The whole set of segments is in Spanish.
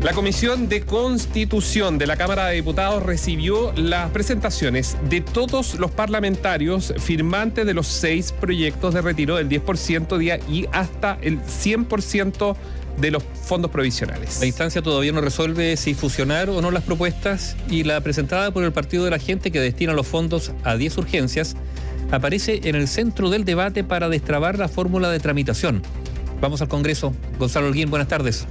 La Comisión de Constitución de la Cámara de Diputados recibió las presentaciones de todos los parlamentarios firmantes de los 6 proyectos de retiro del 10% y hasta el 100% de los fondos provisionales. La instancia todavía no resuelve si fusionar o no las propuestas, y la presentada por el Partido de la Gente, que destina los fondos a 10 urgencias, aparece en el centro del debate para destrabar la fórmula de tramitación. Vamos al Congreso. Gonzalo Holguín, buenas tardes.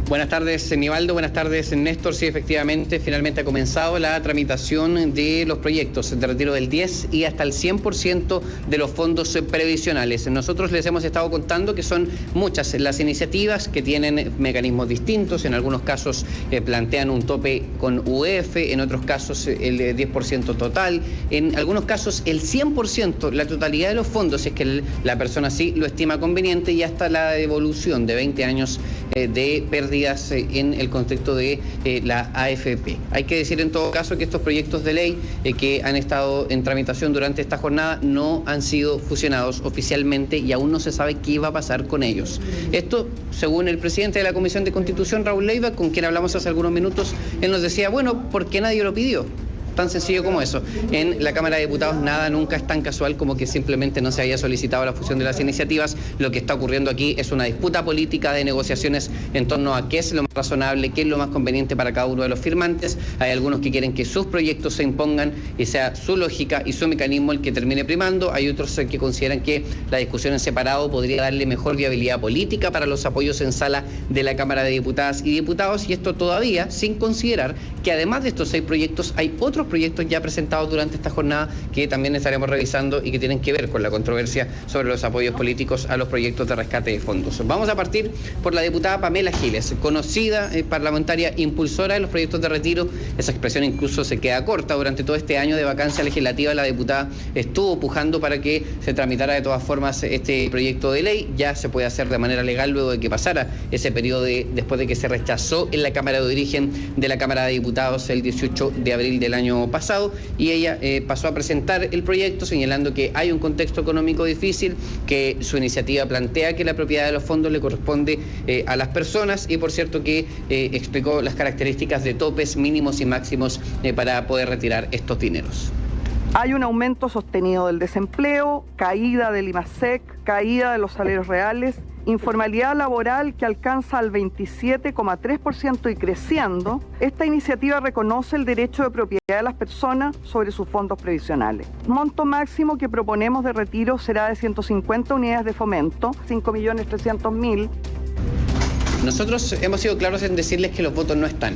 Buenas tardes, Nivaldo. Buenas tardes, Néstor. Sí, efectivamente, finalmente ha comenzado la tramitación de los proyectos de retiro del 10 y hasta el 100% de los fondos previsionales. Nosotros les hemos estado contando que son muchas las iniciativas que tienen mecanismos distintos. En algunos casos plantean un tope con UF, en otros casos el 10% total, en algunos casos el 100%, la totalidad de los fondos, si es que la persona sí lo estima conveniente, y hasta la devolución de 20 años de pérdidas en el contexto de la AFP. Hay que decir en todo caso que estos proyectos de ley que han estado en tramitación durante esta jornada no han sido fusionados oficialmente y aún no se sabe qué va a pasar con ellos. Esto, según el presidente de la Comisión de Constitución, Raúl Leiva, con quien hablamos hace algunos minutos, él nos decía, bueno, ¿por qué nadie lo pidió? Tan sencillo como eso. En la Cámara de Diputados nada nunca es tan casual como que simplemente no se haya solicitado la fusión de las iniciativas. Lo que está ocurriendo aquí es una disputa política de negociaciones en torno a qué es lo más razonable, qué es lo más conveniente para cada uno de los firmantes. Hay algunos que quieren que sus proyectos se impongan y sea su lógica y su mecanismo el que termine primando. Hay otros que consideran que la discusión en separado podría darle mejor viabilidad política para los apoyos en sala de la Cámara de Diputadas y Diputados, y esto todavía sin considerar que además de estos 6 proyectos hay otros proyectos ya presentados durante esta jornada que también estaremos revisando y que tienen que ver con la controversia sobre los apoyos políticos a los proyectos de rescate de fondos. Vamos a partir por la diputada Pamela Giles, conocida parlamentaria impulsora de los proyectos de retiro. Esa expresión incluso se queda corta. Durante todo este año de vacancia legislativa, la diputada estuvo pujando para que se tramitara de todas formas este proyecto de ley. Ya se puede hacer de manera legal luego de que pasara ese periodo después de que se rechazó en la Cámara de Origen de la Cámara de Diputados el 18 de abril del año pasado, y ella pasó a presentar el proyecto señalando que hay un contexto económico difícil, que su iniciativa plantea que la propiedad de los fondos le corresponde a las personas, y por cierto que explicó las características de topes mínimos y máximos para poder retirar estos dineros. Hay un aumento sostenido del desempleo, caída del IMASEC, caída de los salarios reales, informalidad laboral que alcanza al 27,3% y creciendo. Esta iniciativa reconoce el derecho de propiedad de las personas sobre sus fondos previsionales. El monto máximo que proponemos de retiro será de 150 unidades de fomento, 5.300.000. Nosotros hemos sido claros en decirles que los votos no están.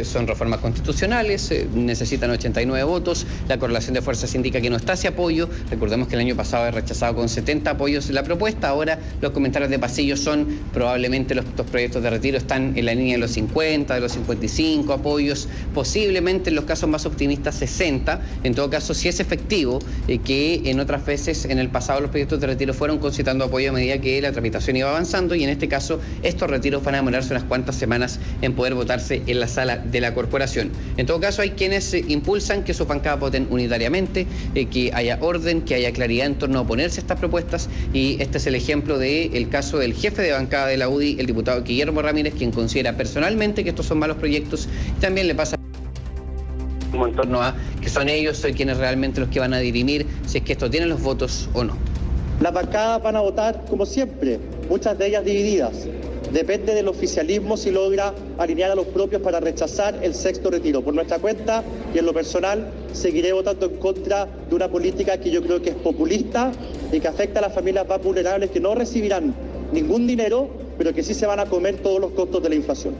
Son reformas constitucionales, necesitan 89 votos, la correlación de fuerzas indica que no está ese apoyo. Recordemos que el año pasado he rechazado con 70 apoyos la propuesta. Ahora los comentarios de pasillo son probablemente los proyectos de retiro están en la línea de los 50, de los 55 apoyos, posiblemente en los casos más optimistas 60. En todo caso, sí es efectivo que en otras veces en el pasado los proyectos de retiro fueron concitando apoyo a medida que la tramitación iba avanzando, y en este caso estos retiros van a demorarse unas cuantas semanas en poder votarse en la sala de la corporación. En todo caso, hay quienes impulsan que sus bancadas voten unitariamente, que haya orden, que haya claridad en torno a oponerse a estas propuestas, y este es el ejemplo del caso del jefe de bancada de la UDI, el diputado Guillermo Ramírez, quien considera personalmente que estos son malos proyectos, y también le pasa en torno a que son ellos quienes realmente los que van a dirimir si es que esto tiene los votos o no. Las bancadas van a votar como siempre, muchas de ellas divididas. Depende del oficialismo si logra alinear a los propios para rechazar el 6º retiro. Por nuestra cuenta y en lo personal, seguiré votando en contra de una política que yo creo que es populista y que afecta a las familias más vulnerables, que no recibirán ningún dinero, pero que sí se van a comer todos los costos de la inflación.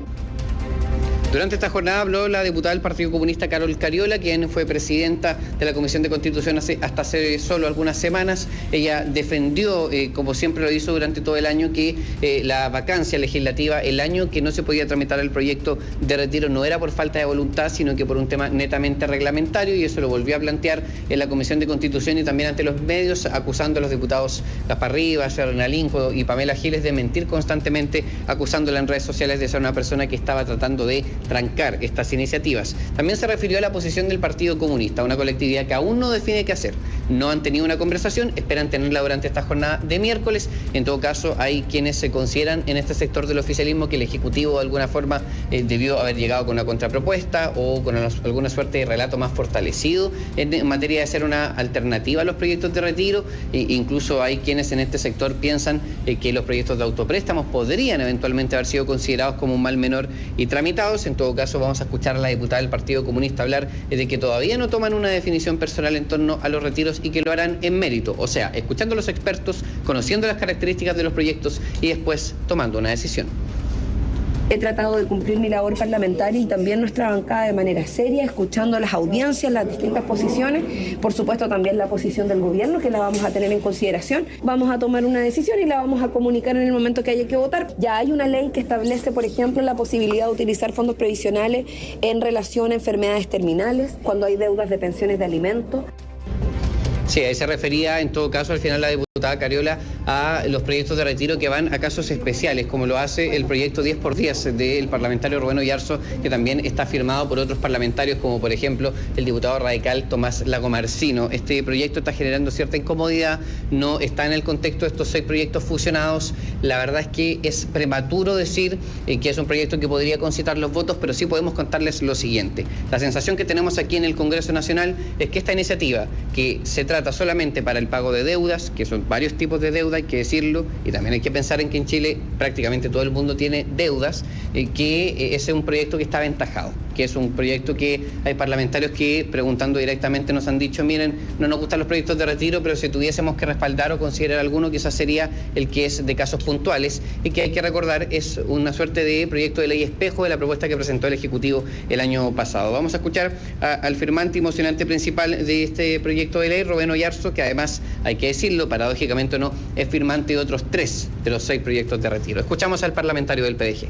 Durante esta jornada habló la diputada del Partido Comunista Carol Cariola, quien fue presidenta de la Comisión de Constitución hasta hace solo algunas semanas. Ella defendió, como siempre lo hizo durante todo el año, que la vacancia legislativa, el año que no se podía tramitar el proyecto de retiro, no era por falta de voluntad, sino que por un tema netamente reglamentario, y eso lo volvió a plantear en la Comisión de Constitución y también ante los medios, acusando a los diputados Gaspar Rivas, Renalinco y Pamela Giles de mentir constantemente, acusándola en redes sociales de ser una persona que estaba tratando de trancar estas iniciativas. También se refirió a la posición del Partido Comunista, una colectividad que aún no define qué hacer. no han tenido una conversación, esperan tenerla durante esta jornada de miércoles. En todo caso, hay quienes se consideran en este sector del oficialismo que el Ejecutivo de alguna forma debió haber llegado con una contrapropuesta o con alguna suerte de relato más fortalecido en materia de ser una alternativa a los proyectos de retiro. Incluso hay quienes en este sector piensan que los proyectos de autopréstamos podrían eventualmente haber sido considerados como un mal menor y tramitados. En todo caso, vamos a escuchar a la diputada del Partido Comunista hablar de que todavía no toman una definición personal en torno a los retiros y que lo harán en mérito, o sea, escuchando a los expertos, conociendo las características de los proyectos y después tomando una decisión. He tratado de cumplir mi labor parlamentaria y también nuestra bancada de manera seria, escuchando las audiencias, las distintas posiciones, por supuesto también la posición del gobierno, que la vamos a tener en consideración. Vamos a tomar una decisión y la vamos a comunicar en el momento que haya que votar. Ya hay una ley que establece, por ejemplo, la posibilidad de utilizar fondos previsionales en relación a enfermedades terminales, cuando hay deudas de pensiones de alimentos. Sí, ahí se refería en todo caso al final la diputada Cariola a los proyectos de retiro que van a casos especiales, como lo hace el proyecto 10x10 del parlamentario Rubén Oyarzo, que también está firmado por otros parlamentarios, como por ejemplo el diputado radical Tomás Lagomarcino. Este proyecto está generando cierta incomodidad, no está en el contexto de estos 6 proyectos fusionados. La verdad es que es prematuro decir que es un proyecto que podría concitar los votos, pero sí podemos contarles lo siguiente. La sensación que tenemos aquí en el Congreso Nacional es que esta iniciativa, que se trata solamente para el pago de deudas, que son varios tipos de deuda, hay que decirlo, y también hay que pensar en que en Chile prácticamente todo el mundo tiene deudas, que ese es un proyecto que está aventajado, que es un proyecto que hay parlamentarios que, preguntando directamente, nos han dicho, miren, no nos gustan los proyectos de retiro, pero si tuviésemos que respaldar o considerar alguno, quizás sería el que es de casos puntuales, y que hay que recordar es una suerte de proyecto de ley espejo de la propuesta que presentó el Ejecutivo el año pasado. Vamos a escuchar al firmante y mocionante principal de este proyecto de ley, Rubén Oyarzo, que además, hay que decirlo, paradójicamente o no, es firmante de otros 3 de los 6 proyectos de retiro. Escuchamos al parlamentario del PDG.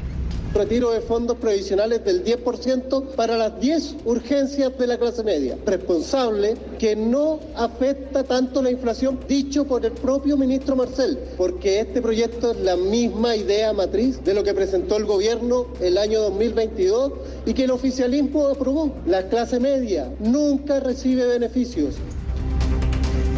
Retiro de fondos previsionales del 10% para las 10 urgencias de la clase media. Responsable que no afecta tanto la inflación, dicho por el propio ministro Marcel, porque este proyecto es la misma idea matriz de lo que presentó el gobierno el año 2022 y que el oficialismo aprobó. La clase media nunca recibe beneficios.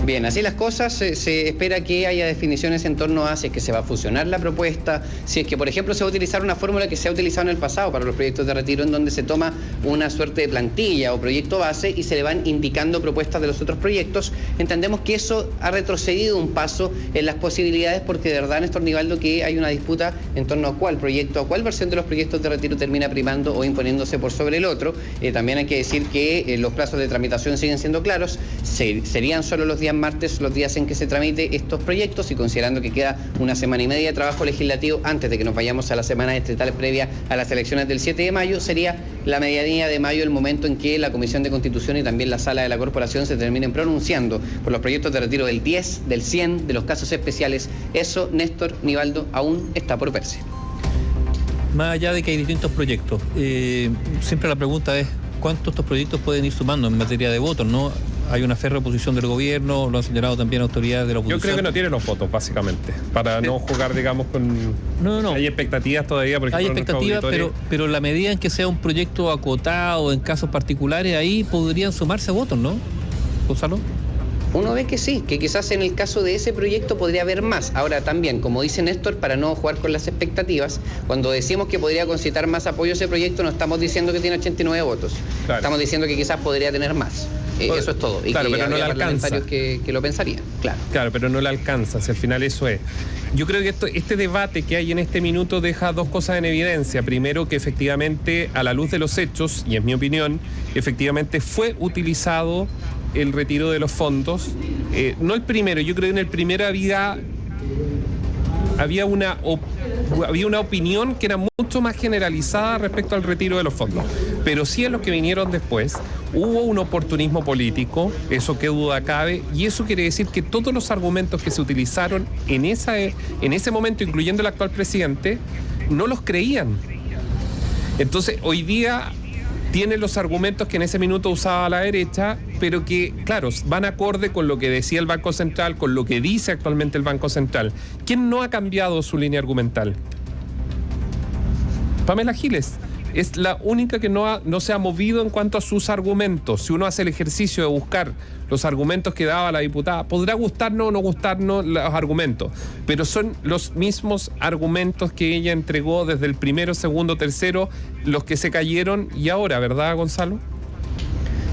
Bien, así las cosas, se espera que haya definiciones en torno a si es que se va a fusionar la propuesta, si es que, por ejemplo, se va a utilizar una fórmula que se ha utilizado en el pasado para los proyectos de retiro, en donde se toma una suerte de plantilla o proyecto base y se le van indicando propuestas de los otros proyectos. Entendemos que eso ha retrocedido un paso en las posibilidades, porque de verdad, Néstor Nivaldo, que hay una disputa en torno a cuál proyecto, a cuál versión de los proyectos de retiro termina primando o imponiéndose por sobre el otro. También hay que decir que los plazos de tramitación siguen siendo claros, serían solo los días martes los días en que se tramite estos proyectos, y considerando que queda una semana y media de trabajo legislativo antes de que nos vayamos a la semana distrital previa a las elecciones del 7 de mayo, sería la medianía de mayo el momento en que la Comisión de Constitución y también la Sala de la Corporación se terminen pronunciando por los proyectos de retiro del 10, del 100, de los casos especiales. Eso, Néstor Nivaldo, aún está por verse. Más allá de que hay distintos proyectos, siempre la pregunta es cuántos estos proyectos pueden ir sumando en materia de votos, ¿no? Hay una férrea oposición del gobierno, lo han señalado también autoridades de la oposición. Yo creo que no tiene los votos, básicamente, para no jugar, digamos, con... No. Hay expectativas todavía, por ejemplo. Hay expectativas, pero en la medida en que sea un proyecto acotado, en casos particulares, ahí podrían sumarse votos, ¿no, Gonzalo? Uno ve que sí, que quizás en el caso de ese proyecto podría haber más. Ahora también, como dice Néstor, para no jugar con las expectativas, cuando decimos que podría concitar más apoyo a ese proyecto, no estamos diciendo que tiene 89 votos. Claro. Estamos diciendo que quizás podría tener más. Eso es todo. Y claro, que pero no le alcanza. Que lo pensarían, claro. Claro, pero no le alcanza, si al final eso es. Yo creo que este debate que hay en este minuto deja 2 cosas en evidencia. Primero, que efectivamente, a la luz de los hechos, y es mi opinión, efectivamente fue utilizado el retiro de los fondos. No el primero, yo creo que en el primero había una opinión que era mucho más generalizada respecto al retiro de los fondos. Pero sí en los que vinieron después hubo un oportunismo político, eso qué duda cabe, y eso quiere decir que todos los argumentos que se utilizaron en ese momento, incluyendo el actual presidente, no los creían. Entonces, hoy día tiene los argumentos que en ese minuto usaba la derecha, pero que, claro, van acorde con lo que decía el Banco Central, con lo que dice actualmente el Banco Central. ¿Quién no ha cambiado su línea argumental? Pamela Giles. es la única que no se ha movido en cuanto a sus argumentos. Si uno hace el ejercicio de buscar los argumentos que daba la diputada, podrá gustarnos o no gustarnos los argumentos, pero son los mismos argumentos que ella entregó desde el primero, segundo, tercero, los que se cayeron y ahora, ¿verdad, Gonzalo?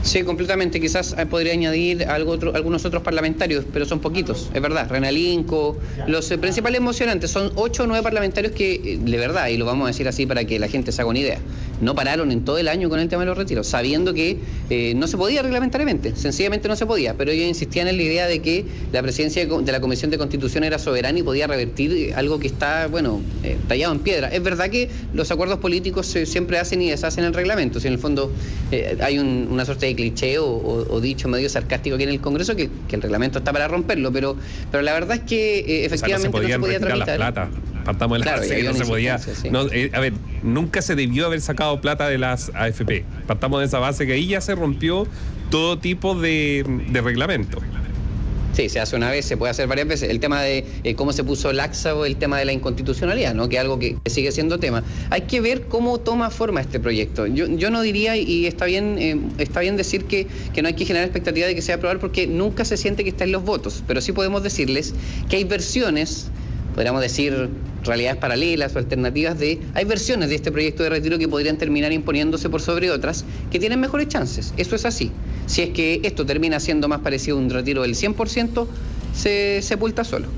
Sí, completamente. Quizás podría añadir algunos otros parlamentarios, pero son poquitos, es verdad. Renalinco, los principales emocionantes, son 8 o 9 parlamentarios que, de verdad, y lo vamos a decir así para que la gente se haga una idea, no pararon en todo el año con el tema de los retiros, sabiendo que no se podía reglamentariamente, sencillamente no se podía, pero ellos insistían en la idea de que la presidencia de la Comisión de Constitución era soberana y podía revertir algo que está, tallado en piedra. Es verdad que los acuerdos políticos siempre hacen y deshacen el reglamento, si en el fondo hay una suerte de cliché o dicho medio sarcástico aquí en el Congreso que el reglamento está para romperlo, pero la verdad es que efectivamente no se podía tramitar. Las plata. Partamos de la base que no se podía. Sí. No, nunca se debió haber sacado plata de las AFP. Partamos de esa base que ahí ya se rompió todo tipo de reglamento. Sí, se hace una vez, se puede hacer varias veces. El tema de cómo se puso laxa o el tema de la inconstitucionalidad, ¿no? Que es algo que sigue siendo tema. Hay que ver cómo toma forma este proyecto. Yo no diría, y está bien decir que no hay que generar expectativa de que sea aprobado porque nunca se siente que está en los votos, pero sí podemos decirles que hay versiones, podríamos decir realidades paralelas o alternativas hay versiones de este proyecto de retiro que podrían terminar imponiéndose por sobre otras que tienen mejores chances. Eso es así. Si es que esto termina siendo más parecido a un retiro del 100%, se sepulta solo.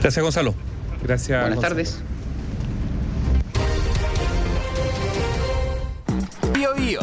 Gracias, Gonzalo. Gracias. Buenas Gonzalo. tardes. Bio Bio,